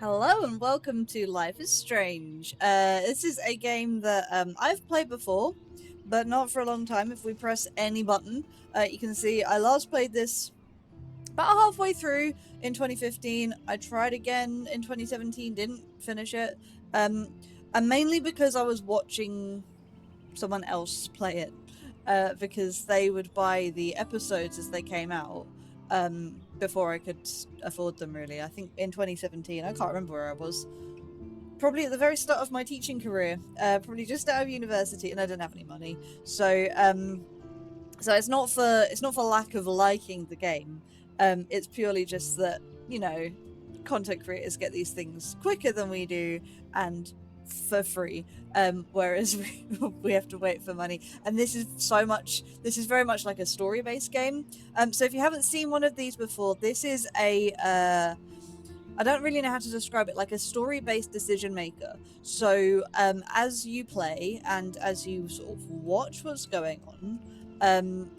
Hello and welcome to Life is Strange. This is a game that I've played before, but not for a long time. If we press any button, you can see I last played this about halfway through in 2015. I tried again in 2017, didn't finish it. And mainly because I was watching someone else play it, because they would buy the episodes as they came out. Before I could afford them, really. I think in 2017, I can't remember where I was. Probably at the very start of my teaching career, probably just out of university, and I didn't have any money. So it's not for lack of liking the game. It's purely just that, content creators get these things quicker than we do and for free, whereas we have to wait for money. And this is very much like a story-based game. So if you haven't seen one of these before, this is a I don't really know how to describe it, like a story-based decision maker. So as you play and as you sort of watch what's going on,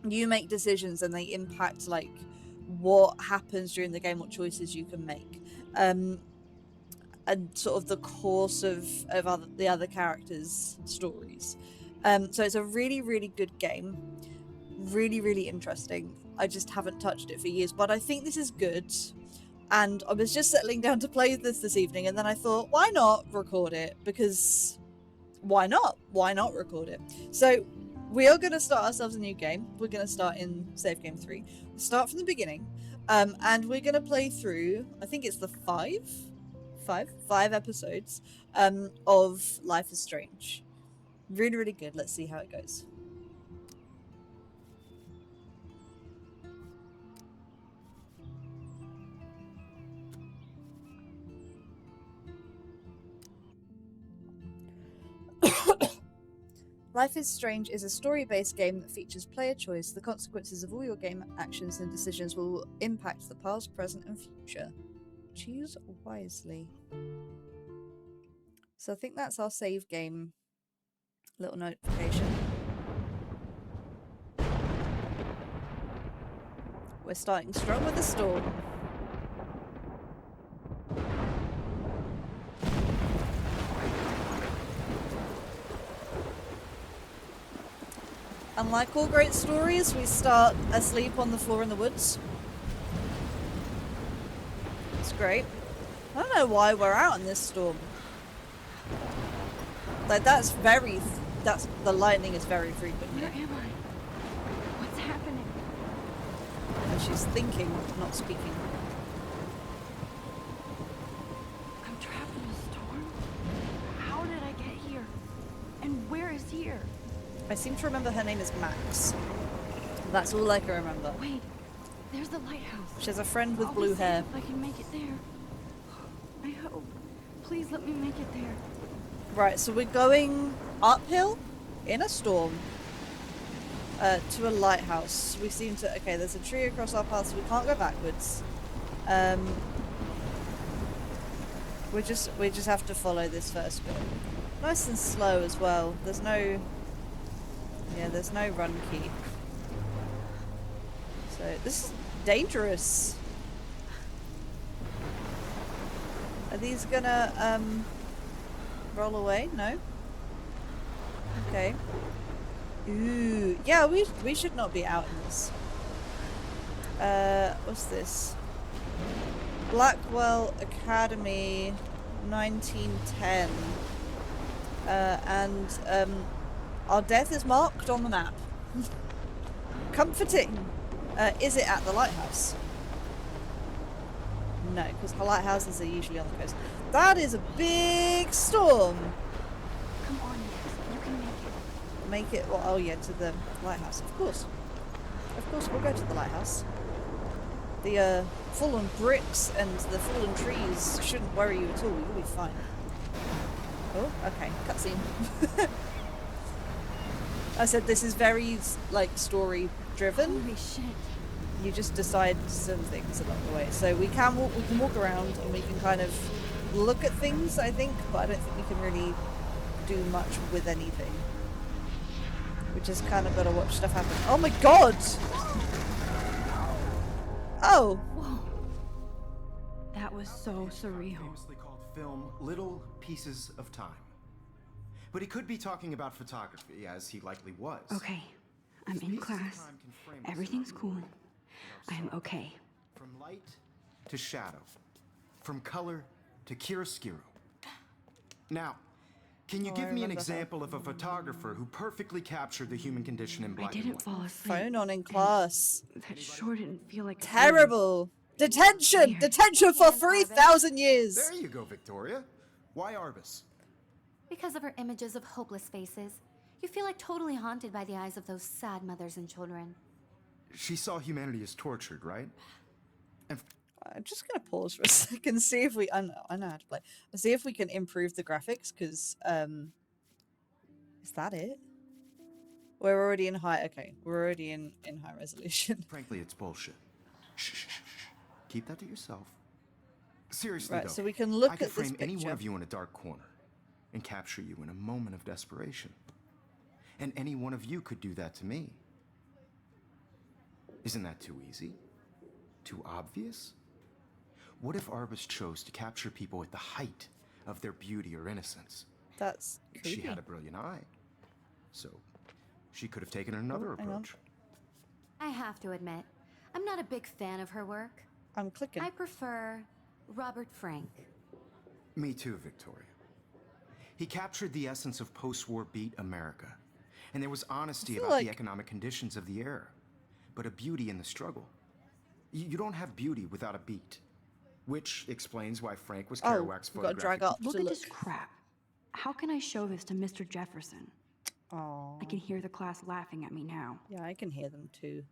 you make decisions and they impact like what happens during the game, what choices you can make, and sort of the course of the other characters' stories. So it's a really, really good game. Really, really interesting. I just haven't touched it for years, but I think this is good. And I was just settling down to play this evening, and then I thought, why not record it? Because why not? Why not record it? So we are going to start ourselves a new game. We're going to start in Save Game 3. We'll start from the beginning, and we're going to play through, I think it's the five episodes of Life is Strange. Really, really good. Let's see how it goes. Life is Strange is a story-based game that features player choice. The consequences of all your game actions and decisions will impact the past, present, and future. Choose wisely. So I think that's our save game little notification. We're starting strong with a storm. Unlike all great stories, we start asleep on the floor in the woods. It's great. I don't know why we're out in this storm. Like, the lightning is very frequent here. Where am I? What's happening? And she's thinking, not speaking. I'm trapped in a storm? How did I get here? And where is here? I seem to remember her name is Max. That's all I can remember. Wait, there's the lighthouse. She has a friend with I'll blue be safe hair. if I can make it there. I hope. Please let me make it there. Right, so we're going uphill in a storm to a lighthouse. We seem to... Okay, there's a tree across our path, so we can't go backwards. We just have to follow this first bit. Nice and slow as well. There's no... Yeah, there's no run key. So, this is dangerous. Are these gonna, roll away? No? Okay. Ooh. Yeah, we should not be out in this. What's this? Blackwell Academy, 1910. Our death is marked on the map. Comforting. Is it at the lighthouse? No, because lighthouses are usually on the coast. That is a big storm. Come on, yes, you can make it. Make it, well, oh yeah, to the lighthouse. Of course, we'll go to the lighthouse. The fallen bricks and the fallen trees shouldn't worry you at all. You'll be fine. Oh, okay, cutscene. I said this is very, like, story driven. Holy shit. You just decide some things along the way. So we can walk around and we can kind of look at things, I think, but I don't think we can really do much with anything. We just kind of gotta watch stuff happen. Oh my god! Oh! Whoa. That was so surreal. Famously called film Little Pieces of Time. But he could be talking about photography, as he likely was. Okay, I'm in class. Everything's cool. I'm okay. From light to shadow. From color to chiaroscuro. Now, can you give me an example of a photographer who perfectly captured the human condition in black I didn't fall asleep. Phone on in class. That sure didn't feel like Terrible. Detention! Weird. Detention for 3,000 years! There you go, Victoria. Why Arbus? Because of her images of hopeless faces. You feel like totally haunted by the eyes of those sad mothers and children. She saw humanity as tortured, right? And I'm just gonna pause for a second, see if we. I know how to play. See if we can improve the graphics, because is that it? We're already in high. Okay, we're already in high resolution. frankly, it's bullshit. Shh, shh, shh, shh. Keep that to yourself. Seriously, Right, though, so we can look I at could this frame any one picture. of you in a dark corner and capture you in a moment of desperation. And any one of you could do that to me. Isn't that too easy? Too obvious? What if Arbus chose to capture people at the height of their beauty or innocence? That's creepy. She had a brilliant eye. So, she could have taken another hang on. approach. I have to admit, I'm not a big fan of her work. I'm clicking. I prefer Robert Frank. Me too, Victoria. He captured the essence of post-war beat America. And there was honesty feel about like- the economic conditions of the era. But a beauty in the struggle. You don't have beauty without a beat. Which explains why Frank was Oh, Kerouac's we've got to drag photographic. up Look to at look. this crap. How can I show this to Mr. Jefferson? Oh, I can hear the class laughing at me now. yeah, I can hear them too.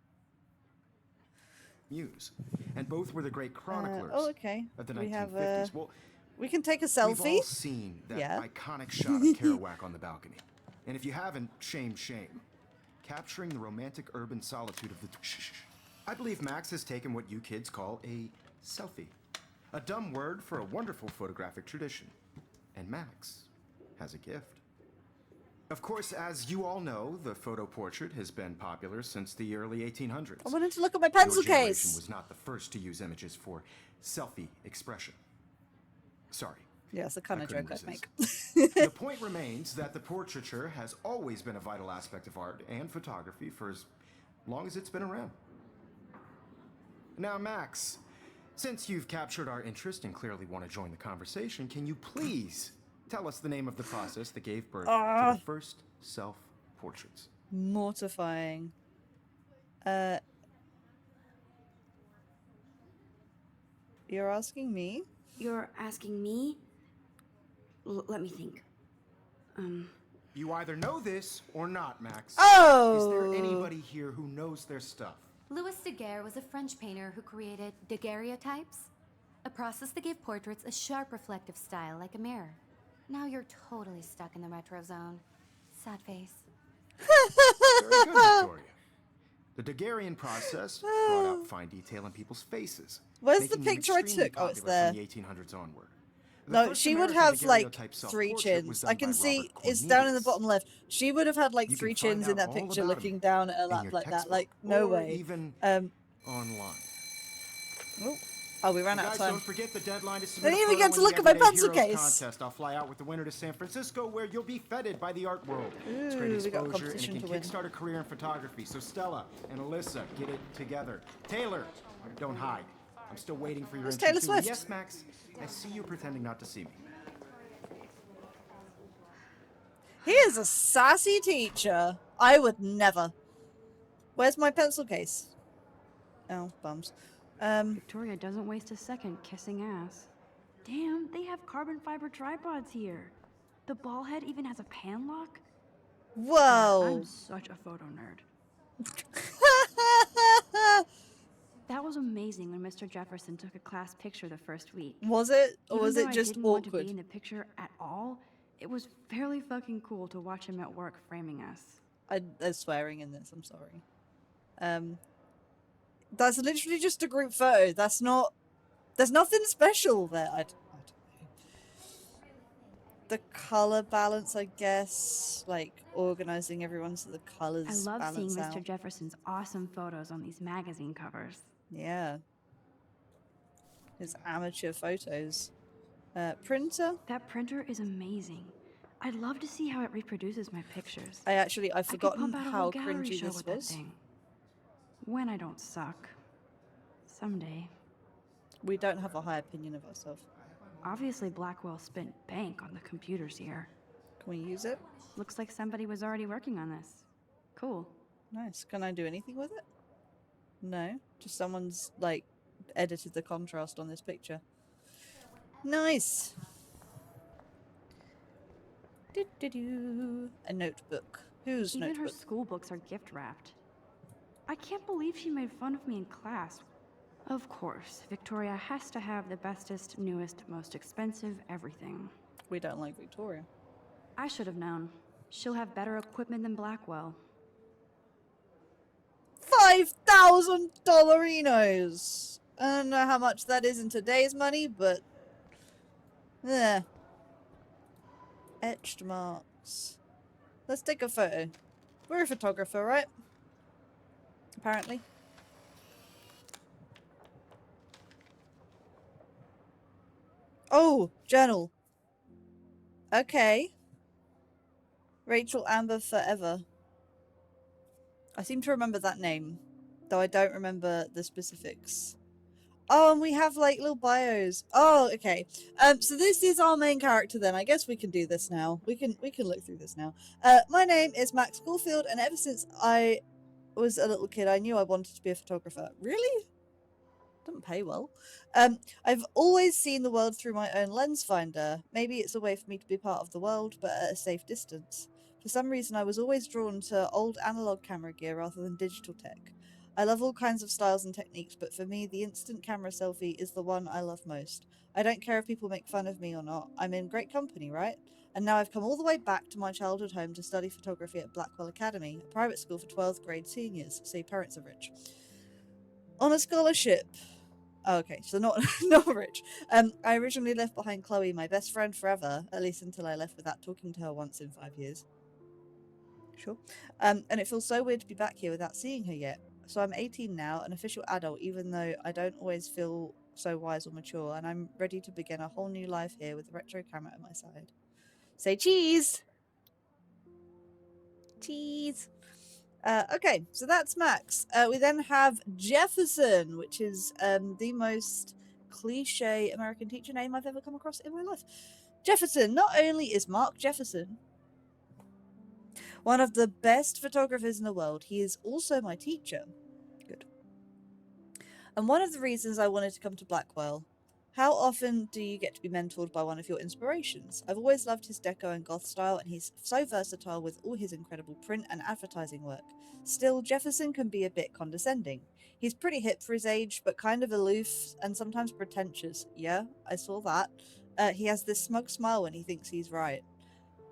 Muse. And both were the great chroniclers oh, okay. of the We 1950s. have, Well, We can take a we've all selfie. seen that Yeah. iconic shot of Kerouac on the balcony. And if you haven't, shame, shame. Capturing the romantic urban solitude of the... Shh. I believe Max has taken what you kids call a selfie. A dumb word for a wonderful photographic tradition. And Max has a gift. Of course, as you all know, the photo portrait has been popular since the early 1800s. I wanted to look at my pencil Your generation case. was not the first to use images for selfie expression. Sorry. Yeah, it's the kind I of joke couldn't I'd make. The point remains that the portraiture has always been a vital aspect of art and photography for as long as it's been around. Now, Max, since you've captured our interest and clearly want to join the conversation, can you please tell us the name of the process that gave birth to the first self-portraits? Mortifying. You're asking me? You're asking me? Let me think. You either know this or not, Max. Oh! Is there anybody here who knows their stuff? Louis Daguerre was a French painter who created daguerreotypes, a process that gave portraits a sharp reflective style like a mirror. Now you're totally stuck in the retro zone. Sad face. Very good, Victoria. The Daguerrean process brought out fine detail in people's faces. Where's the making them picture I extremely took? Oh, it's popular there. From the 1800s onward. The No, first she would American have like daguerreotype 3 self-portrait was chins. done I can by see Robert it's down in the Cornelius. bottom left. She would have had like You 3 can find chins in out that all picture about looking him down at her in lap your like that. textbook, Like, no or way. even online. Oh, we ran out Guys, of time. don't forget the deadline to submit Didn't a even photo get in to the look at my Everyday pencil Heroes case. Contest. I'll fly out with the winner to San Francisco, where you'll be feted by the art world. It's great Ooh, we got a exposure, and competition it can to win. kickstart a career in photography. So Stella and Alyssa, get it together. Taylor, don't hide. I'm still waiting for your Where's entry Taylor too. Swift? Yes, Max, I see you pretending not to see me. He is a sassy teacher. I would never. Where's my pencil case? Oh, bums. Victoria doesn't waste a second kissing ass. Damn, they have carbon fiber tripods here. The ball head even has a pan lock? Whoa. I'm such a photo nerd. That was amazing when Mr. Jefferson took a class picture the first week. Was it? Or Even was though it I just didn't want to awkward? be in the picture at all, it was fairly fucking cool to watch him at work framing us. There's swearing in this, I'm sorry. That's literally just a group photo. That's not... There's nothing special there. I don't know. The color balance, I guess. Like, organizing everyone so the colors I love seeing balance Mr. out. Jefferson's awesome photos on these magazine covers. Yeah. His amateur photos. Printer? That printer is amazing. I'd love to see how it reproduces my pictures. I've I could forgotten pump out a how whole gallery cringy show this with that was. thing. When I don't suck. Someday. We don't have a high opinion of ourselves. Obviously Blackwell spent bank on the computers here. Can we use it? Looks like somebody was already working on this. Cool. Nice. Can I do anything with it? No. Just someone's, like, edited the contrast on this picture. Nice. A notebook. Whose Even notebook? her school books are gift wrapped. I can't believe she made fun of me in class. Of course, Victoria has to have the bestest, newest, most expensive everything. We don't like Victoria. I should have known. She'll have better equipment than Blackwell. $5,000. I don't know how much that is in today's money, but etched marks. Let's take a photo. We're a photographer, right? Apparently. Oh, journal. Okay. Rachel Amber Forever. I seem to remember that name, though I don't remember the specifics. Oh, and we have like little bios. Oh, okay. So this is our main character then. I guess we can do this now. We can look through this now. My name is Max Caulfield, and ever since I was a little kid, I knew I wanted to be a photographer. Really? Doesn't pay well. I've always seen the world through my own lens finder. Maybe it's a way for me to be part of the world, but at a safe distance. For some reason, I was always drawn to old analog camera gear rather than digital tech. I love all kinds of styles and techniques, but for me, the instant camera selfie is the one I love most. I don't care if people make fun of me or not. I'm in great company, right? And now I've come all the way back to my childhood home to study photography at Blackwell Academy, a private school for 12th grade seniors, so your parents are rich. On a scholarship. Oh, okay, so not not rich. I originally left behind Chloe, my best friend forever, at least until I left without talking to her once in 5 years. Sure. And it feels so weird to be back here without seeing her yet. So I'm 18 now, an official adult, even though I don't always feel so wise or mature, and I'm ready to begin a whole new life here with a retro camera at my side. Say cheese! Cheese! Okay, so that's Max. We then have Jefferson, which is the most cliche American teacher name I've ever come across in my life. Jefferson, not only is Mark Jefferson one of the best photographers in the world, he is also my teacher. Good. And one of the reasons I wanted to come to Blackwell. How often do you get to be mentored by one of your inspirations? I've always loved his deco and goth style, and he's so versatile with all his incredible print and advertising work. Still, Jefferson can be a bit condescending. He's pretty hip for his age, but kind of aloof and sometimes pretentious. Yeah, I saw that. He has this smug smile when he thinks he's right.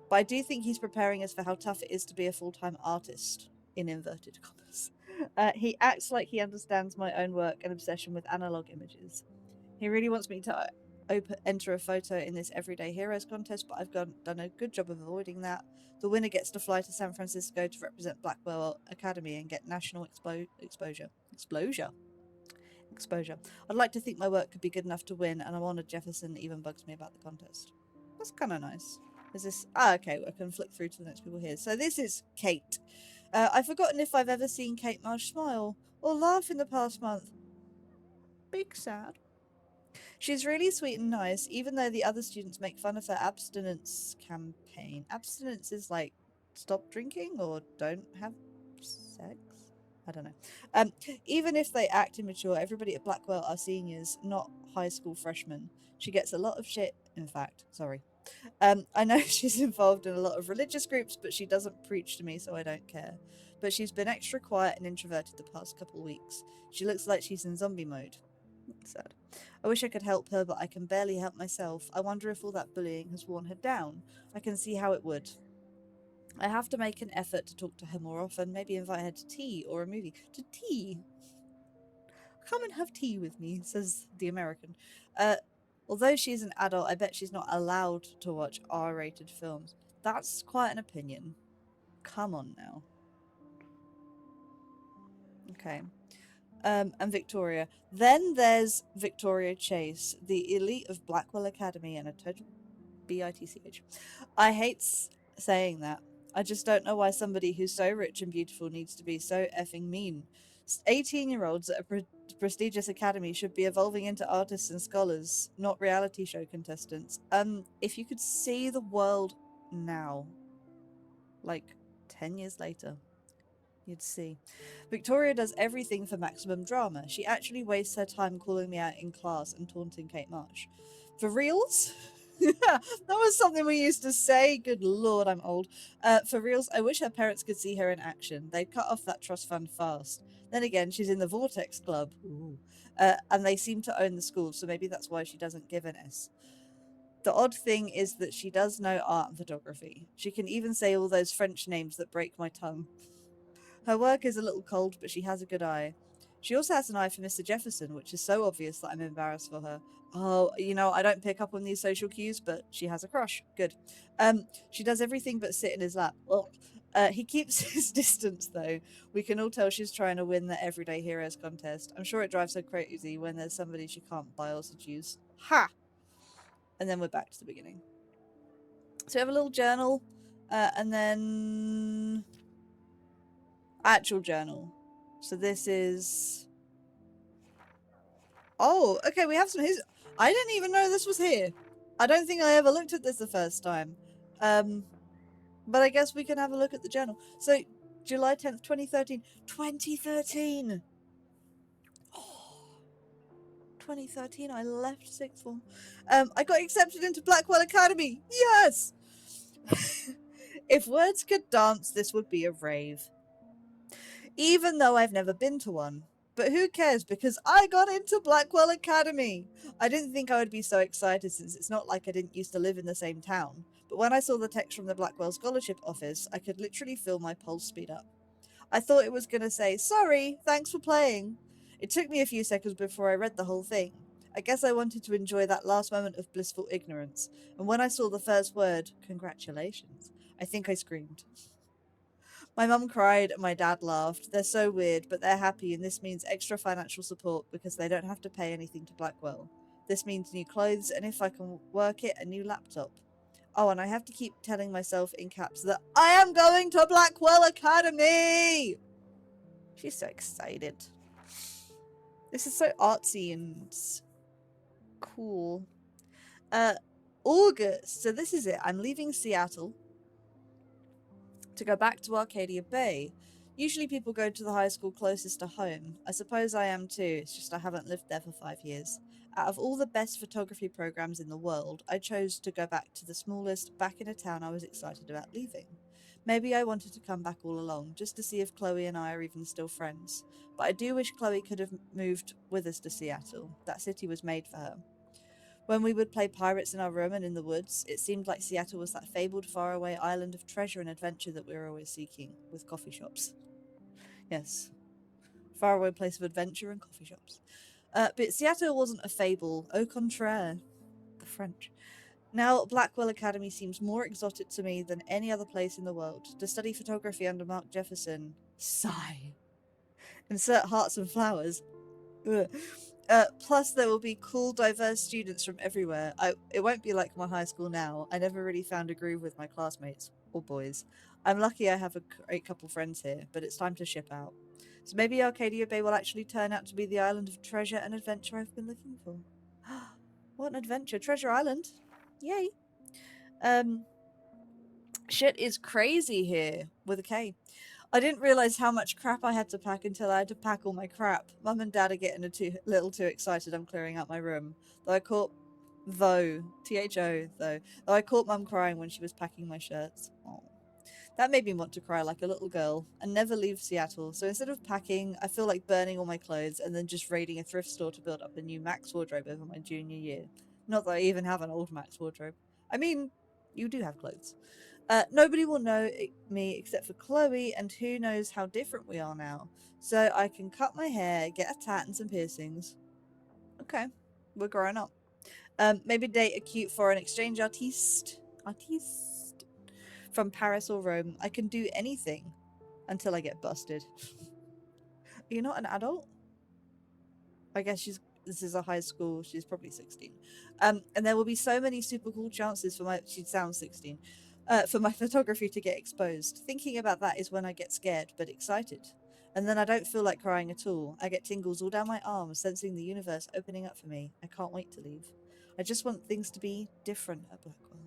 But I do think he's preparing us for how tough it is to be a full-time artist, in inverted commas. He acts like he understands my own work and obsession with analog images. He really wants me to enter a photo in this Everyday Heroes contest, but I've done a good job of avoiding that. The winner gets to fly to San Francisco to represent Blackwell Academy and get national exposure. I'd like to think my work could be good enough to win, and I'm honored Jefferson even bugs me about the contest. That's kind of nice. Is this... okay, I can flick through to the next people here. So this is Kate. I've forgotten if I've ever seen Kate Marsh smile or laugh in the past month. Big sad. She's really sweet and nice, even though the other students make fun of her abstinence campaign. Abstinence is like stop drinking or don't have sex? I don't know. Even if they act immature, everybody at Blackwell are seniors, not high school freshmen. She gets a lot of shit, in fact. Sorry. I know she's involved in a lot of religious groups, but she doesn't preach to me, so I don't care. But she's been extra quiet and introverted the past couple weeks. She looks like she's in zombie mode. That's sad. I wish I could help her, but I can barely help myself. I wonder if all that bullying has worn her down. I can see how it would. I have to make an effort to talk to her more often, maybe invite her to tea or a movie. To tea? Come and have tea with me, says the American. Although she's an adult, I bet she's not allowed to watch R-rated films. That's quite an opinion. Come on now. Okay. and Victoria. Then there's Victoria Chase, the elite of Blackwell Academy, and a total bitch. I hate saying that. I just don't know why somebody who's so rich and beautiful needs to be so effing mean. 18-year-olds at a prestigious academy should be evolving into artists and scholars, not reality show contestants. If you could see the world now, like 10 years later, you'd see. Victoria does everything for maximum drama. She actually wastes her time calling me out in class and taunting Kate Marsh. For reals? That was something we used to say. Good lord, I'm old. For reals, I wish her parents could see her in action. They'd cut off that trust fund fast. Then again, she's in the Vortex Club. Ooh. And they seem to own the school, so maybe that's why she doesn't give an S. The odd thing is that she does know art and photography. She can even say all those French names that break my tongue. Her work is a little cold, but she has a good eye. She also has an eye for Mr. Jefferson, which is so obvious that I'm embarrassed for her. Oh, I don't pick up on these social cues, but she has a crush. Good. She does everything but sit in his lap. Ugh. He keeps his distance, though. We can all tell she's trying to win the Everyday Heroes contest. I'm sure it drives her crazy when there's somebody she can't buy or seduce. Ha! And then we're back to the beginning. So we have a little journal, and then actual journal. So this is... Oh, okay, we have some his... I didn't even know this was here. I don't think I ever looked at this the first time. But I guess we can have a look at the journal. So, July 10th, 2013. 2013! Oh, 2013, I left sixth form. I got accepted into Blackwell Academy! Yes! If words could dance, this would be a rave. Even though I've never been to one. But who cares, because I got into Blackwell Academy! I didn't think I would be so excited since it's not like I didn't used to live in the same town. But when I saw the text from the Blackwell Scholarship Office, I could literally feel my pulse speed up. I thought it was going to say, sorry, thanks for playing. It took me a few seconds before I read the whole thing. I guess I wanted to enjoy that last moment of blissful ignorance. And when I saw the first word, congratulations, I think I screamed. My mum cried and my dad laughed. They're so weird, but they're happy, and this means extra financial support because they don't have to pay anything to Blackwell. This means new clothes, and if I can work it, a new laptop. Oh, and I have to keep telling myself in caps that I am going to Blackwell Academy! She's so excited. This is so artsy and cool. August. So this is it. I'm leaving Seattle to go back to Arcadia Bay. Usually people go to the high school closest to home. I suppose I am too, it's just I haven't lived there for 5 years. Out of all the best photography programs in the world, I chose to go back to the smallest, back in a town I was excited about leaving. Maybe I wanted to come back all along, just to see if Chloe and I are even still friends. But I do wish Chloe could have moved with us to Seattle. That city was made for her. When we would play pirates in our room and in the woods, it seemed like Seattle was that fabled faraway island of treasure and adventure that we were always seeking, with coffee shops. Yes, faraway place of adventure and coffee shops. But Seattle wasn't a fable, au contraire. The French. Now, Blackwell Academy seems more exotic to me than any other place in the world. To study photography under Mark Jefferson. Sigh. Insert hearts and flowers. Ugh. Plus, there will be cool, diverse students from everywhere. It won't be like my high school now. I never really found a groove with my classmates, or boys. I'm lucky I have a great couple friends here, but it's time to ship out. So maybe Arcadia Bay will actually turn out to be the island of treasure and adventure I've been looking for. What an adventure. Treasure Island. Yay. Shit is crazy here, with a K. I didn't realise how much crap I had to pack until I had to pack all my crap. Mum and Dad are getting a little too excited I'm clearing out my room. Though I caught I caught Mum crying when she was packing my shirts. Aww. That made me want to cry like a little girl and never leave Seattle. So instead of packing, I feel like burning all my clothes and then just raiding a thrift store to build up a new Max wardrobe over my junior year. Not that I even have an old Max wardrobe. I mean, you do have clothes. Nobody will know me except for Chloe, and who knows how different we are now. So I can cut my hair, get a tat and some piercings. Okay, we're growing up. Maybe date a cute foreign exchange artiste from Paris or Rome. I can do anything until I get busted. Are you not an adult? I guess this is a high school. She's probably 16. And there will be so many super cool chances for she sounds 16, for my photography to get exposed. Thinking about that is when I get scared, but excited. And then I don't feel like crying at all. I get tingles all down my arms, sensing the universe opening up for me. I can't wait to leave. I just want things to be different at Blackwell.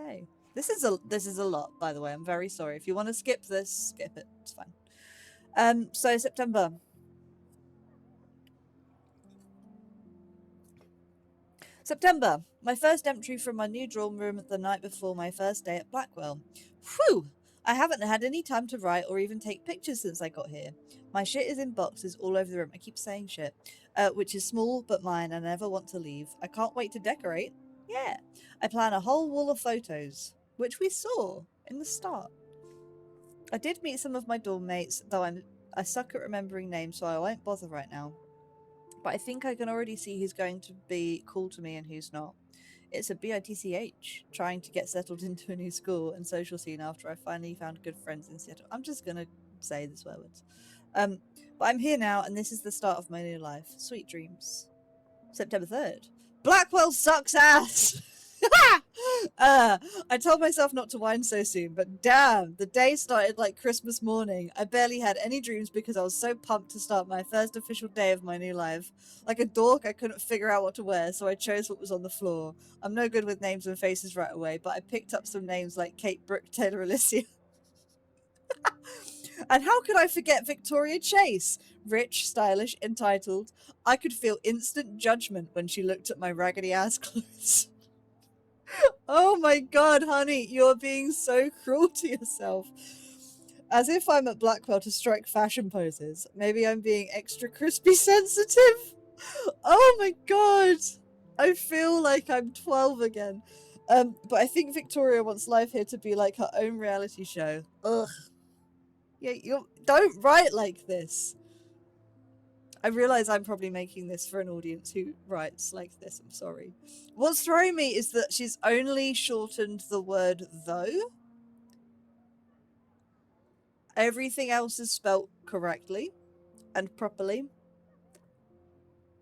Okay. This is a lot, by the way. I'm very sorry. If you want to skip this, skip it. It's fine. So September. September. My first entry from my new dorm room the night before my first day at Blackwell. Whew! I haven't had any time to write or even take pictures since I got here. My shit is in boxes all over the room. I keep saying shit. Which is small but mine. I never want to leave. I can't wait to decorate. Yeah. I plan a whole wall of photos, which we saw in the start. I did meet some of my dorm mates, though I suck at remembering names, so I won't bother right now. But I think I can already see who's going to be cool to me and who's not. It's a BITCH, trying to get settled into a new school and social scene after I finally found good friends in Seattle. I'm just going to say the swear words. But I'm here now, and this is the start of my new life. Sweet dreams. September 3rd. Blackwell sucks ass! I told myself not to whine so soon, but damn, the day started like Christmas morning. I barely had any dreams because I was so pumped to start my first official day of my new life. Like a dork, I couldn't figure out what to wear, so I chose what was on the floor. I'm no good with names and faces right away, but I picked up some names like Kate, Brooke, Taylor, Alicia. And how could I forget Victoria Chase? Rich, stylish, entitled. I could feel instant judgment when she looked at my raggedy ass clothes. Oh my god, honey, you're being so cruel to yourself. As if I'm at Blackwell to strike fashion poses. Maybe I'm being extra crispy sensitive? Oh my god. I feel like I'm 12 again. But I think Victoria wants life here to be like her own reality show. Ugh. Yeah, you don't write like this. I realize I'm probably making this for an audience who writes like this. I'm sorry. What's throwing me is that she's only shortened the word though. Everything else is spelt correctly and properly.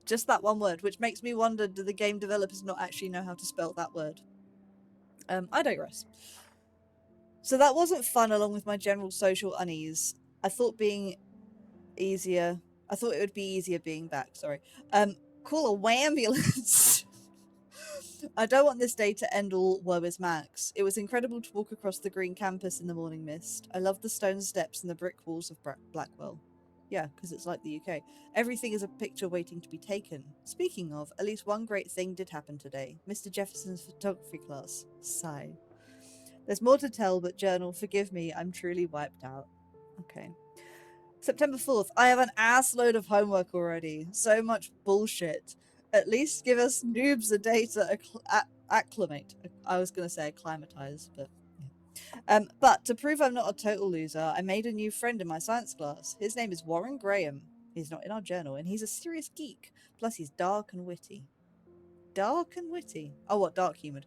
Just that one word, which makes me wonder, do the game developers not actually know how to spell that word? I digress. So that wasn't fun along with my general social unease. I thought it would be easier being back, sorry. Call a wambulance. I don't want this day to end all woe is Max. It was incredible to walk across the green campus in the morning mist. I love the stone steps and the brick walls of Blackwell. Yeah, because it's like the UK. Everything is a picture waiting to be taken. Speaking of, at least one great thing did happen today. Mr. Jefferson's photography class. Sigh. There's more to tell, but journal, forgive me, I'm truly wiped out. Okay. September 4th. I have an ass load of homework already. So much bullshit. At least give us noobs a day to acclimate. I was going to say acclimatize, but yeah. But to prove I'm not a total loser, I made a new friend in my science class. His name is Warren Graham. He's not in our journal, and he's a serious geek. Plus, he's dark and witty. Dark and witty. Oh, what? Dark humored.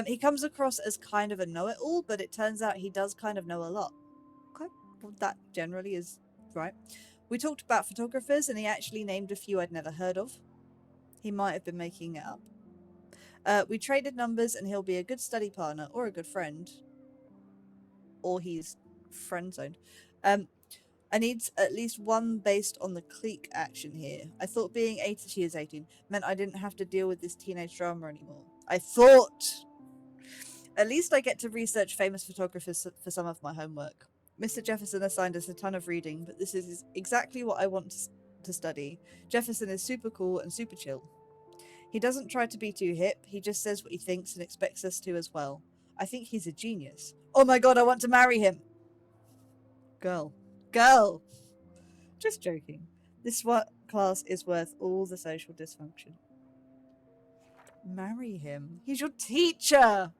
He comes across as kind of a know-it-all, but it turns out he does kind of know a lot. Okay, well, that generally is right. We talked about photographers, and he actually named a few I'd never heard of. He might have been making it up. We traded numbers, and he'll be a good study partner or a good friend. Or he's friend-zoned. I need at least one based on the clique action here. I thought being 18, she is 18, meant I didn't have to deal with this teenage drama anymore. I thought! At least I get to research famous photographers for some of my homework. Mr. Jefferson assigned us a ton of reading, but this is exactly what I want to study. Jefferson is super cool and super chill. He doesn't try to be too hip, he just says what he thinks and expects us to as well. I think he's a genius. Oh my god, I want to marry him! Girl. Just joking. This class is worth all the social dysfunction. Marry him. He's your teacher!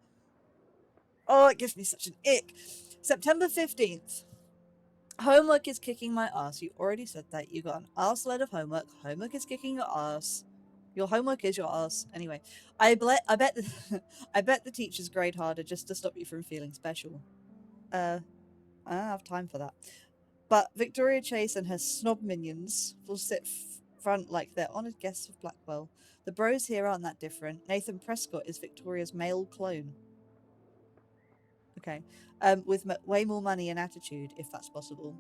Oh, it gives me such an ick. September 15th. Homework is kicking my ass. You already said that. You got an arse load of homework. Homework is kicking your ass. Your homework is your ass. Anyway, I bet the teachers grade harder just to stop you from feeling special. I don't have time for that. But Victoria Chase and her snob minions will sit front like they're honoured guests of Blackwell. The bros here aren't that different. Nathan Prescott is Victoria's male clone. Okay. With way more money and attitude, if that's possible.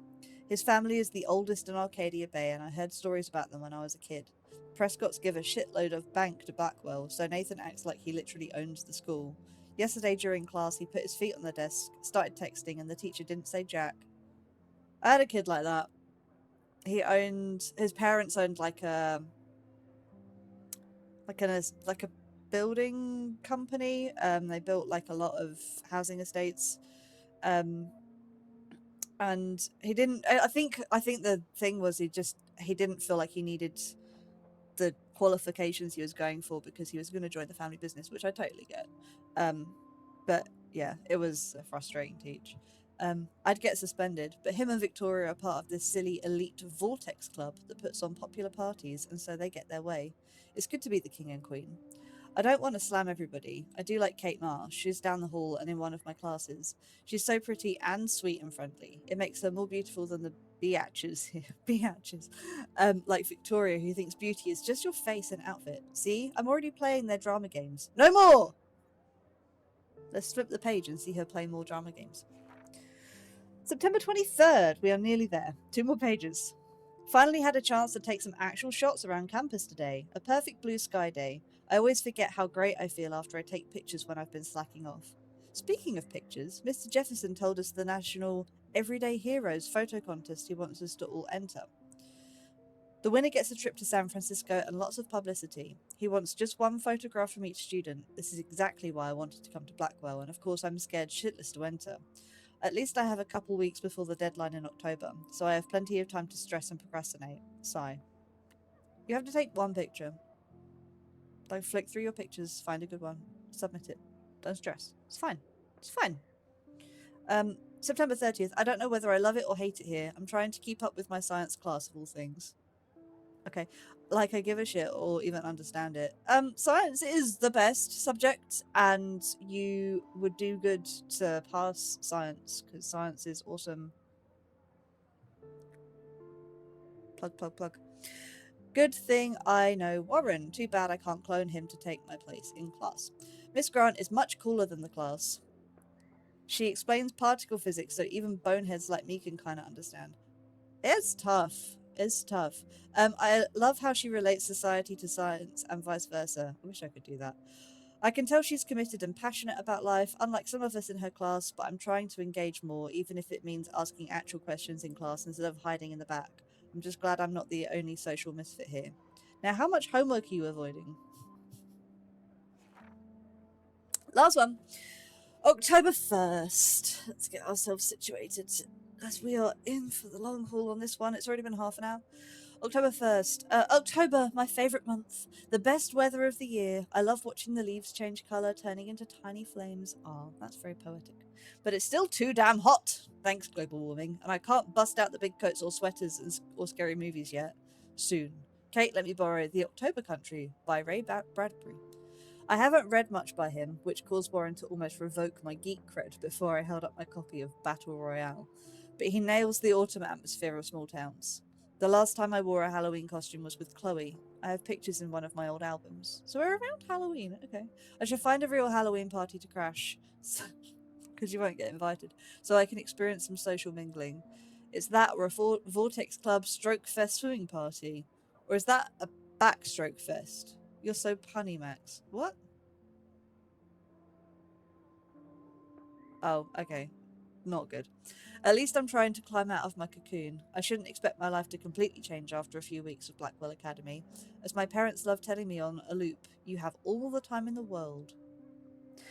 His family is the oldest in Arcadia Bay, and I heard stories about them when I was a kid. Prescott's give a shitload of bank to Blackwell, so Nathan acts like he literally owns the school. Yesterday during class, he put his feet on the desk, started texting, and the teacher didn't say jack. I had a kid like that. His parents owned like a building company. They built like a lot of housing estates. And he didn't. I think the thing was he didn't feel like he needed the qualifications he was going for because he was going to join the family business, which I totally get. But yeah, it was a frustrating teach. I'd get suspended, but him and Victoria are part of this silly elite Vortex club that puts on popular parties, and so they get their way. It's good to be the king and queen. I don't want to slam everybody. I do like Kate Marsh. She's down the hall and in one of my classes. She's so pretty and sweet and friendly. It makes her more beautiful than the biatches here. Biatches. Like Victoria, who thinks beauty is just your face and outfit. See? I'm already playing their drama games. No more! Let's flip the page and see her play more drama games. September 23rd. We are nearly there. 2 more pages. Finally had a chance to take some actual shots around campus today. A perfect blue sky day. I always forget how great I feel after I take pictures when I've been slacking off. Speaking of pictures, Mr. Jefferson told us the National Everyday Heroes photo contest he wants us to all enter. The winner gets a trip to San Francisco and lots of publicity. He wants just 1 photograph from each student. This is exactly why I wanted to come to Blackwell, and of course I'm scared shitless to enter. At least I have a couple weeks before the deadline in October, so I have plenty of time to stress and procrastinate. Sigh. You have to take 1 picture. Like, flick through your pictures, find a good one, submit it. Don't stress. It's fine. It's fine. September 30th. I don't know whether I love it or hate it here. I'm trying to keep up with my science class of all things. Okay. Like I give a shit or even understand it. Science is the best subject, and you would do good to pass science, because science is awesome. Plug. Good thing I know Warren. Too bad I can't clone him to take my place in class. Miss Grant is much cooler than the class. She explains particle physics so even boneheads like me can kind of understand. It's tough. It's tough. I love how she relates society to science and vice versa. I wish I could do that. I can tell she's committed and passionate about life, unlike some of us in her class, but I'm trying to engage more, even if it means asking actual questions in class instead of hiding in the back. I'm just glad I'm not the only social misfit here. Now, how much homework are you avoiding? Last one. October 1st. Let's get ourselves situated, as we are in for the long haul on this one. It's already been half an hour. October 1st. October, my favourite month. The best weather of the year. I love watching the leaves change colour, turning into tiny flames. Oh, that's very poetic. But it's still too damn hot. Thanks, global warming. And I can't bust out the big coats or sweaters or scary movies yet. Soon. Kate let me borrow The October Country by Ray Bradbury. I haven't read much by him, which caused Warren to almost revoke my geek cred before I held up my copy of Battle Royale. But he nails the autumn atmosphere of small towns. The last time I wore a Halloween costume was with Chloe. I have pictures in one of my old albums. So we're around Halloween, okay. I should find a real Halloween party to crash, because you won't get invited, so I can experience some social mingling. It's that or a Vortex Club Stroke Fest swimming party. Or is that a Backstroke Fest? You're so punny, Max. What? Oh, okay. Not good. At least I'm trying to climb out of my cocoon. I shouldn't expect my life to completely change after a few weeks of Blackwell Academy. As my parents love telling me on a loop, you have all the time in the world. You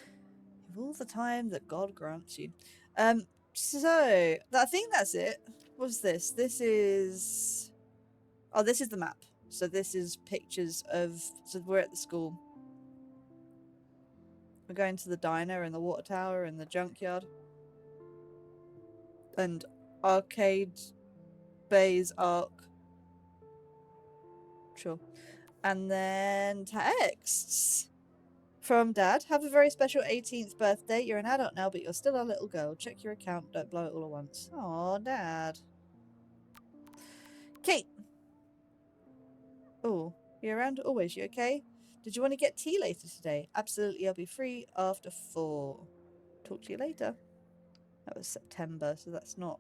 have all the time that God grants you. So, I think that's it. What's this? This is... Oh, this is the map. So this is pictures of... So we're at the school. We're going to the diner and the water tower and the junkyard. And Arcade Bay's Arc. Sure. And then texts from Dad. Have a very special 18th birthday. You're an adult now, but you're still a little girl. Check your account. Don't blow it all at once. Aw, Dad. Kate! Oh, you around? Always, you okay? Did you want to get tea later today? Absolutely, I'll be free after 4. Talk to you later. That was September, so that's not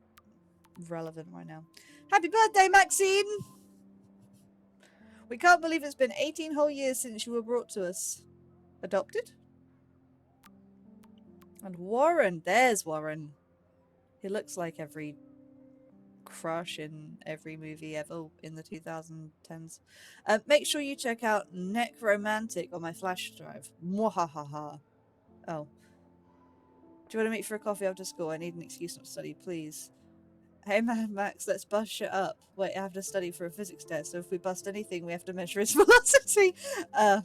relevant right now. Happy birthday, Maxine! We can't believe it's been 18 whole years since you were brought to us. Adopted? And Warren. There's Warren. He looks like every crush in every movie ever in the 2010s. Make sure you check out Necromantic on my flash drive. Mwahaha. Oh. Do you want to meet for a coffee after school? I need an excuse not to study, please. Hey man, Max, let's bust shit up. Wait, I have to study for a physics test, so if we bust anything, we have to measure its velocity.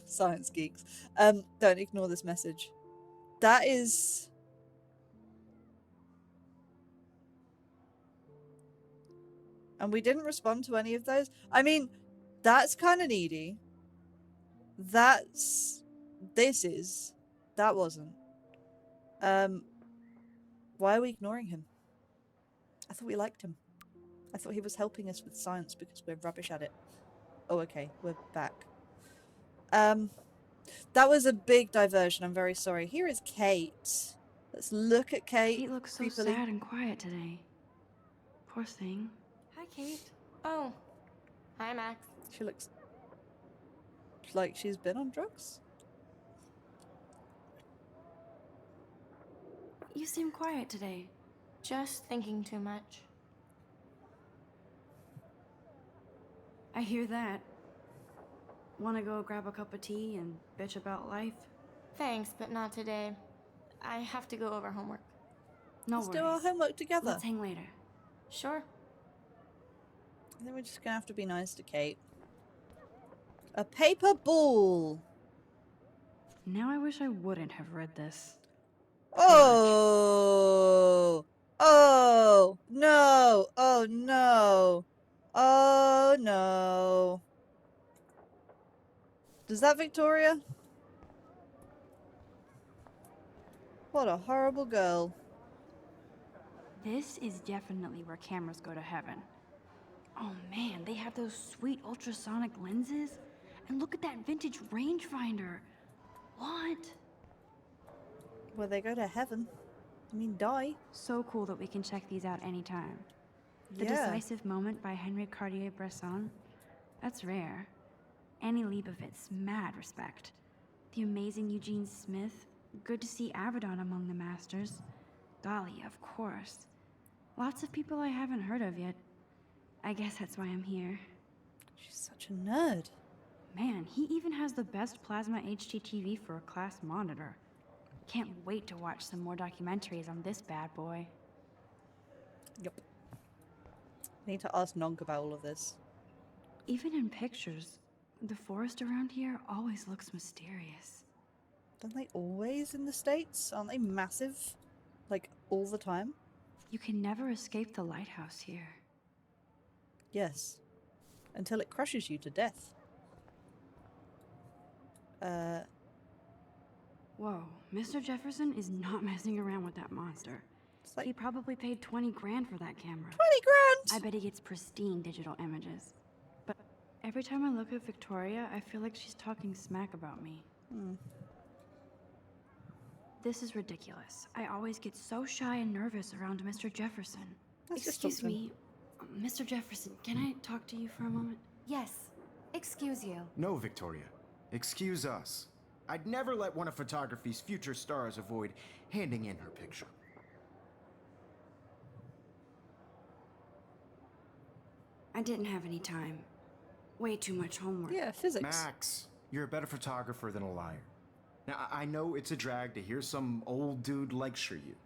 Science geeks. Don't ignore this message. That is... And we didn't respond to any of those. I mean, that's kind of needy. That's... This is... That wasn't. Why are we ignoring him? I thought we liked him. I thought he was helping us with science because we're rubbish at it. Oh, okay. We're back. That was a big diversion. I'm very sorry. Here is Kate. Let's look at Kate. Kate looks so creepily. sad and quiet today. Poor thing. Hi, Kate. Oh. Hi, Max. She looks like she's been on drugs. You seem quiet today. Just thinking too much. I hear that. Wanna go grab a cup of tea and bitch about life? Thanks, but not today. I have to go over homework. No Let's worries. do our homework together. Let's hang later. Sure. I think we're just gonna have to be nice to Kate. A paper ball. Now I wish I wouldn't have read this. Oh! Oh! No! Oh no! Oh no! Does that Victoria? What a horrible girl. This is definitely where cameras go to heaven. Oh man, they have those sweet ultrasonic lenses. And look at that vintage rangefinder. What? Where they go to heaven. I mean, die. So cool that we can check these out anytime. The Yeah. Decisive Moment by Henry Cartier-Bresson. That's rare. Annie Leibovitz, mad respect. The amazing Eugene Smith. Good to see Abaddon among the masters. Dahlia, of course. Lots of people I haven't heard of yet. I guess that's why I'm here. She's such a nerd. Man, he even has the best plasma HDTV for a class monitor. Can't wait to watch some more documentaries on this bad boy. Yep. I need to ask Nonk about all of this. Even in pictures, the forest around here always looks mysterious. Don't they always in the States? Aren't they massive? Like, all the time? You can never escape the lighthouse here. Yes. Until it crushes you to death. Whoa, Mr. Jefferson is not messing around with that monster. It's like He probably paid 20 grand for that camera. 20 grand! I bet he gets pristine digital images. But every time I look at Victoria, I feel like she's talking smack about me. This is ridiculous. I always get so shy and nervous around Mr. Jefferson. Let's just Excuse talk to him. me, Mr. Jefferson, can I talk to you for a moment? Yes. Excuse you. No, Victoria. Excuse us. I'd never let one of photography's future stars avoid handing in her picture. I didn't have any time. Way too much homework. Yeah, physics. Max, you're a better photographer than a liar. Now, I know it's a drag to hear some old dude lecture you,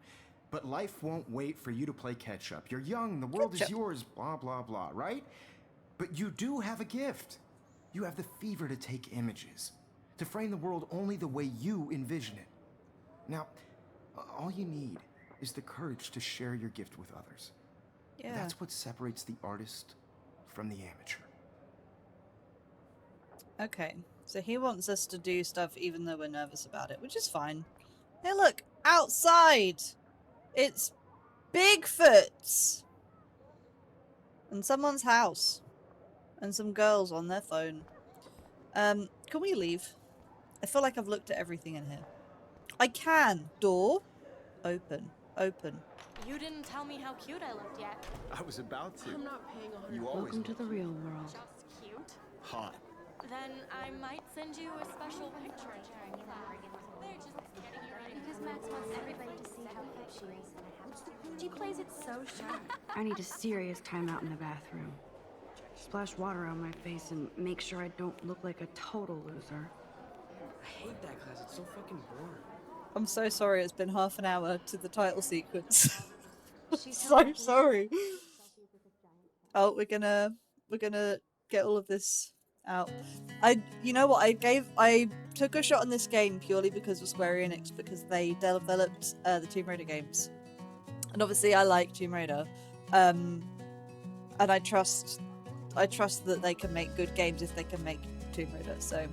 but life won't wait for you to play catch up. You're young, the world is Catch up. yours, blah, blah, blah, right? But you do have a gift. You have the fever to take images, to frame the world only the way you envision it. Now, all you need is the courage to share your gift with others. Yeah. That's what separates the artist from the amateur. Okay. So he wants us to do stuff even though we're nervous about it, which is fine. Hey look! Outside! It's Bigfoot! And someone's house. And some girls on their phone. Can we leave? I feel like I've looked at everything in here. I can! Door? Open. Open. You didn't tell me how cute I looked yet. I was about to. I'm not paying 100. You always Welcome to the real world. Just cute. hot. Then I might send you a special picture. They're just getting you ready. Because Max wants everybody to see how cute she is. She plays it so shy. I need a serious timeout in the bathroom. Splash water on my face and make sure I don't look like a total loser. I hate that class. It's so fucking boring. I'm so sorry it's been half an hour to the title sequence. So sorry. Oh, we're gonna get all of this out. You know what, I took a shot on this game purely because of Square Enix, because they developed the Tomb Raider games. And obviously I like Tomb Raider. And I trust that they can make good games if they can make Tomb Raider. So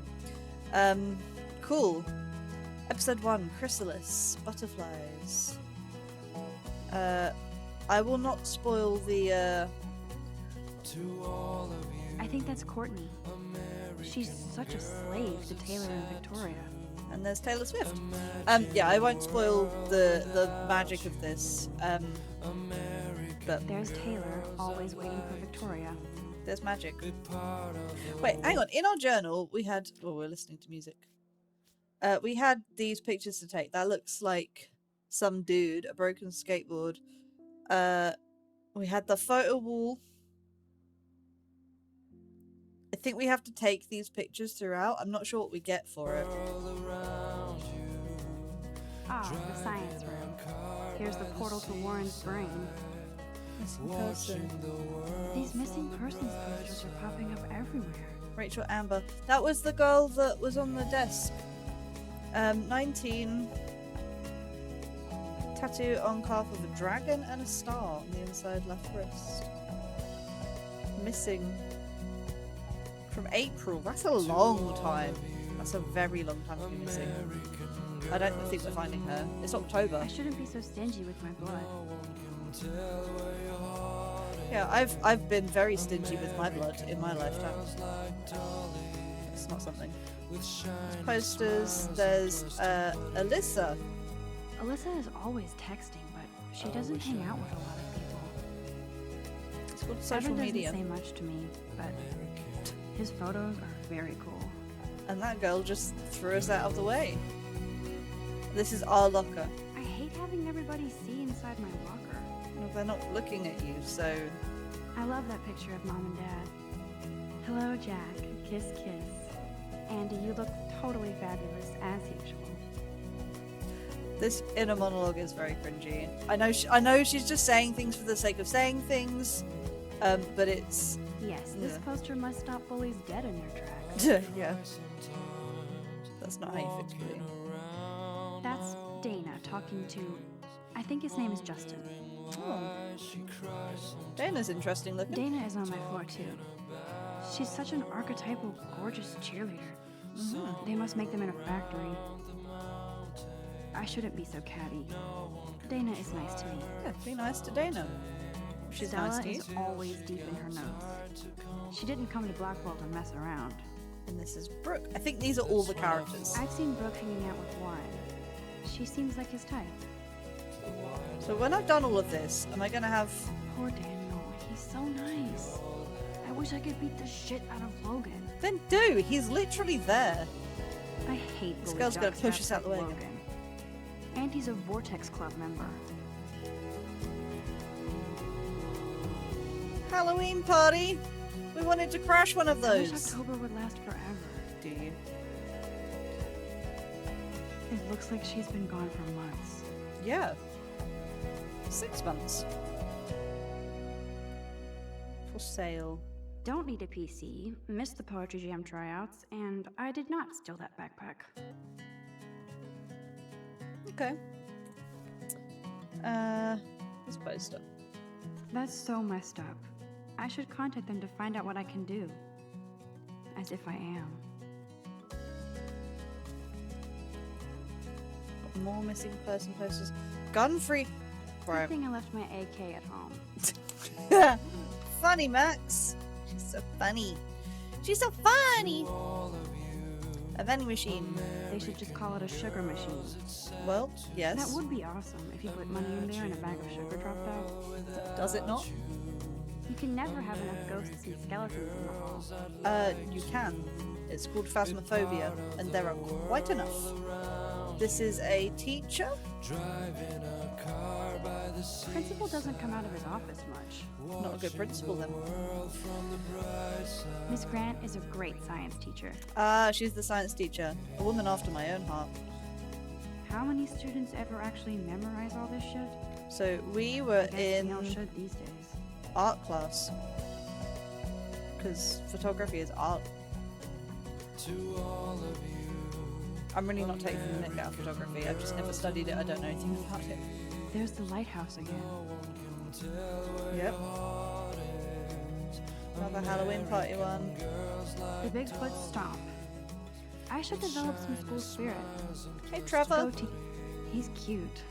cool. Episode 1, Chrysalis, Butterflies. I will not spoil the I think that's Courtney. She's such a slave to Taylor and Victoria. and there's Taylor Swift. Yeah, I won't spoil the magic of this. But There's Taylor, always waiting for Victoria. there's magic. Wait, hang on. In our journal, we had. Oh, we're listening to music. We had these pictures to take. That looks like some dude, a broken skateboard. We had the photo wall. I think we have to take these pictures throughout. I'm not sure what we get for it. Ah, the science room. Here's the portal to Warren's brain. Missing person. These missing persons posters are popping up everywhere. Rachel Amber. That was the girl that was on the desk. 19. Tattoo on calf of a dragon and a star on the inside left wrist. Missing. From April. That's a long time. That's a very long time to be missing. I don't think we're finding her. It's October. I shouldn't be so stingy with my blood. Yeah, I've been very stingy with my blood in my lifetime. It's not something. There's posters. There's Alyssa. Alyssa is always texting, but she doesn't hang out with a lot of people. It's called social Evan media. doesn't say much to me, but his photos are very cool. And that girl just threw us out of the way. This is our locker. I hate having everybody see inside my locker. Well, they're not looking at you, so... I love that picture of Mom and Dad. Hello, Jack. Kiss, kiss. Andy, you look totally fabulous, as usual. This inner monologue is very cringy. I know she's just saying things for the sake of saying things, but it's... Yes, this Yeah. poster must stop bullies dead in their tracks. yeah. That's not how you fix bullying. That's Dana talking to... I think his name is Justin. Oh. Dana's interesting looking. Dana is on my floor, too. She's such an archetypal, gorgeous cheerleader. They must make them in a factory. I shouldn't be so catty. Dana is nice to me. Yeah, be nice to Dana. She's Stella nice to you. is always deep in her notes. She didn't come to Blackwell to mess around. And this is Brooke. I think these are all the characters. I've seen Brooke hanging out with Warren. She seems like his type. So when I've done all of this, am I going to have... Poor Daniel. He's so nice. I wish I could beat the shit out of Logan. Then do! He's literally there. I hate This bully girl's gonna jocks push us out the way like again. Logan. And he's a Vortex Club member. Halloween party! We wanted to crash one of I wish those. October would last forever. Do you? It looks like she's been gone for months. Yeah. 6 months. For sale. Don't need a PC, missed the Poetry Jam tryouts, and I did not steal that backpack. Okay. This poster. That's so messed up. I should contact them to find out what I can do. As if I am. More missing person posters. Gun free. Good Right. thing I left my AK at home. Funny, Max. So funny. She's so funny. A vending machine. They should just call it a sugar machine. Well, yes. That would be awesome if you put money in there and a bag of sugar dropped out. Does it not? You can never have enough ghosts and skeletons in the hall. You can. It's called Phasmophobia, and there are quite enough. This is a teacher. Principal doesn't come out of his office much. Not a good principal then. Miss Grant is a great science teacher. Ah, she's the science teacher. A woman after my own heart. How many students ever actually memorize all this shit? So we were I guess in we all should these days. art class. Because photography is art. I'm really not taking the nick out of photography. I've just never studied it. I don't know anything about it. There's the lighthouse again. Yep. Another Halloween party one. The Bigfoot Stomp. I should develop some school spirit. Hey, Trevor. Goatee. He's cute.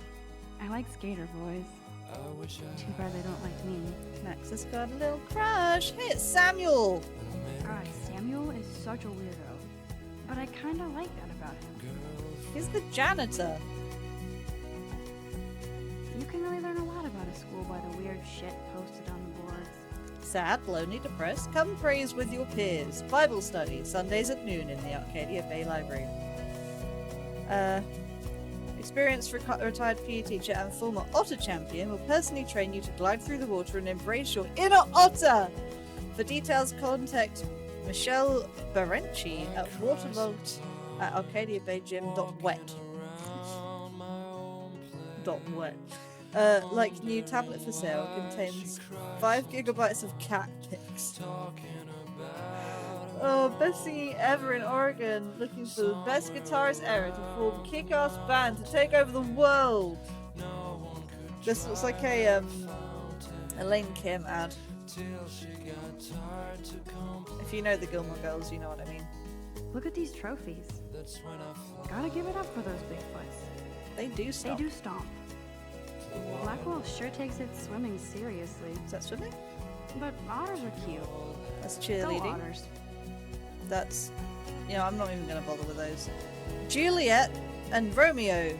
I like skater boys. Too bad they don't like me. Max has got a little crush. Hey, it's Samuel. God, Samuel is such a weirdo. But I kinda like that about him. He's the janitor. You can really learn a lot about a school by the weird shit posted on the boards. Sad, lonely, depressed. Come praise with your peers. Bible study, Sundays at noon in the Arcadia Bay Library. Experienced retired PE teacher and former otter champion will personally train you to glide through the water and embrace your inner otter. For details, contact Michelle Berenci at waterlogged at arcadiabaygym.wet. .wet. Like new tablet for sale contains 5 gigabytes of cat pics. Oh, best singing ever in Oregon, looking for the best guitarist ever to form kick-ass band to take over the world. This looks like a Elaine Kim ad. If you know the Gilmore Girls, you know what I mean. Look at these trophies. Gotta give it up for those Bigfoots. They do stuff. They do stomp. Blackwell sure takes its swimming seriously. Is that swimming? But otters are cute. That's Go cheerleading. otters. That's, you know, I'm not even gonna bother with those. Juliet and Romeo.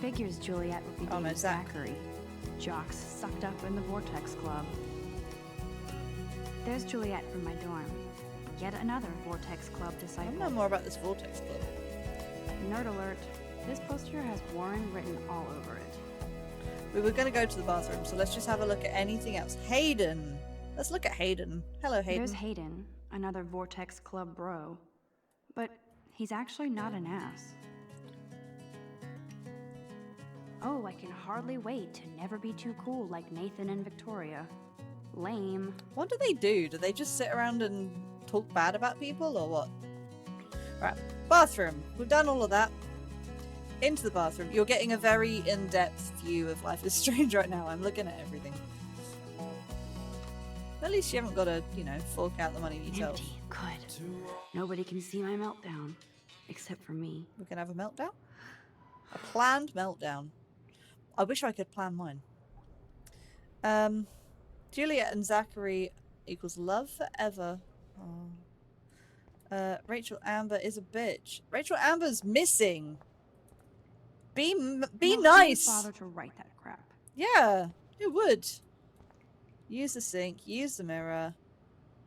Figures Juliet would be Oh, no, named Zach. Zachary. Jocks sucked up in the Vortex Club. There's Juliet from my dorm. Yet another Vortex Club I disciple. know more about this Vortex Club. Nerd alert. This poster has Warren written all over it. We were gonna go to the bathroom, so let's just have a look at anything else. Hayden. Let's look at Hayden. Hello, Hayden. There's Hayden, another Vortex Club bro. But he's actually not an ass. Oh, I can hardly wait to never be too cool like Nathan and Victoria. Lame. What do they do? Do they just sit around and talk bad about people, or what? Right, bathroom. We've done all of that. Into the bathroom. You're getting a very in-depth view of Life is Strange right now. I'm looking at everything. At least you haven't got to, you know, fork out the money yourself. Empty. Good. Nobody can see my meltdown. Except for me. We can have a meltdown? A planned meltdown. I wish I could plan mine. Juliet and Zachary equals love forever. Oh. Rachel Amber is a bitch. Rachel Amber's missing. Be No, nice. who would bother to write that crap? Yeah, it would. Use the sink. Use the mirror.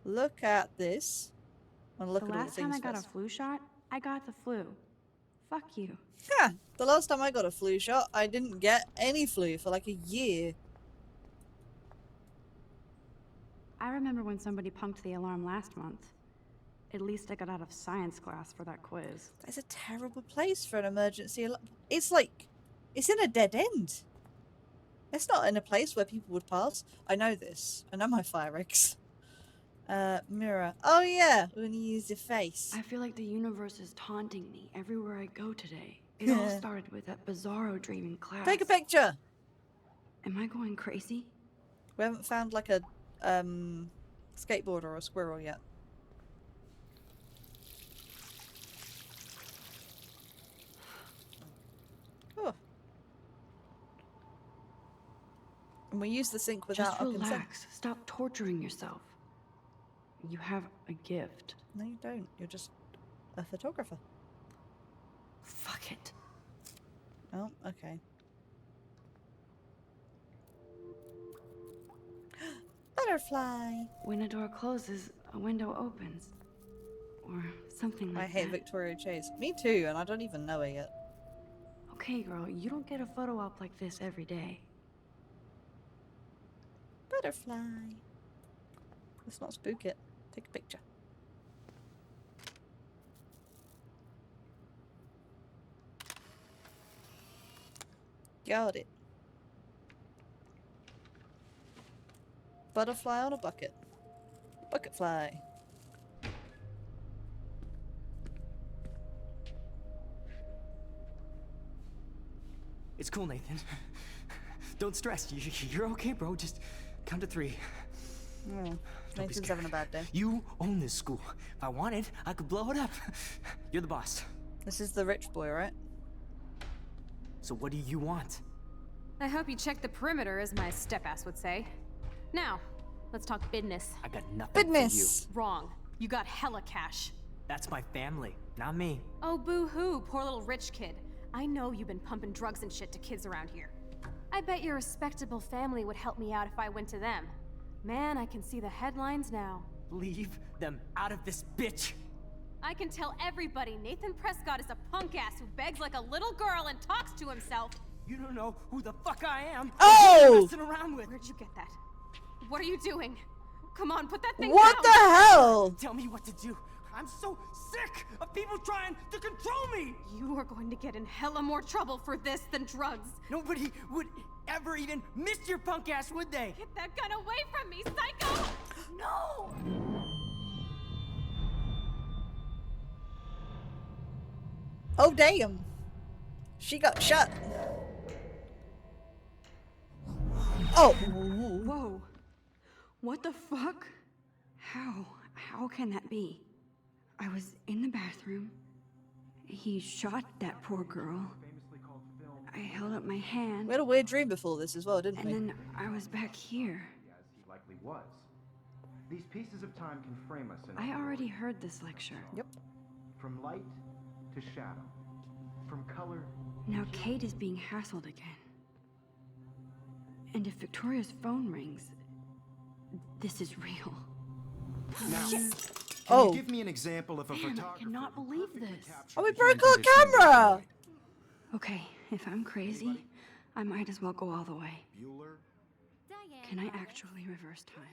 Look at this. And look The at all the last time I things got a first. flu shot, I got the flu. Fuck you. Yeah, the last time I got a flu shot, I didn't get any flu for like a year. I remember when somebody punked the alarm last month. At least I got out of science class for that quiz. That's a terrible place for an emergency alarm. It's like, it's in a dead end. It's not in a place where people would pass. I know this. I know my fire eggs. Mirror. Oh yeah, when you use your face. I feel like the universe is taunting me everywhere I go today. It all started with that bizarro dream in class. Take a picture. Am I going crazy? We haven't found like a skateboarder or a squirrel yet. Oh. And we use the sink without Just our consent. relax. Stop torturing yourself. You have a gift. No, you don't. You're just a photographer. Fuck it. Oh, okay. Butterfly! When a door closes, a window opens. Or something like I hate that. Victoria Chase. Me too, and I don't even know her yet. Okay, girl, you don't get a photo op like this every day. Butterfly. Let's not spook it. Take a picture. Got it. Butterfly on a bucket. Bucket fly. It's cool, Nathan. Don't stress. You're okay, bro. Just count to 3. Oh, Don't be Nathan's scared. having a bad day. You own this school. If I wanted, I could blow it up. You're the boss. This is the rich boy, right? So what do you want? I hope you checked the perimeter, as my step-ass would say. Now, let's talk business. I got nothing Business! Wrong. You got hella cash. for you. That's my family, not me. Oh, boo-hoo, poor little rich kid. I know you've been pumping drugs and shit to kids around here. I bet your respectable family would help me out if I went to them. Man, I can see the headlines now. Leave them out of this bitch. I can tell everybody Nathan Prescott is a punk ass who begs like a little girl and talks to himself. You don't know who the fuck I am. Oh! What you're messing around with. Where'd you get that? What are you doing? Come on, put that thing What down! the hell? Tell me what to do. I'm so sick of people trying to control me. You are going to get in hella more trouble for this than drugs. Nobody would ever even miss your punk ass, would they? Get that gun away from me, psycho! No! Oh, damn. She got shot. Oh. Whoa. What the fuck? How can that be? I was in the bathroom. He shot that poor girl. I held up my hand, We had a weird dream before this as well, didn't and we? then I was back here. As he likely was. These pieces of time can frame us in I a already heard this lecture. Yep. from light to shadow, from color. Now Kate is being hassled again. And if Victoria's phone rings, this is real. Now, can Oh. you give me an example of a Man, I photographer cannot who believe perfectly this. captured Oh, we the human broke our condition in black and camera! white? Okay, if I'm crazy, I might as well go all the way. Bueller? Diane. Can I actually reverse time?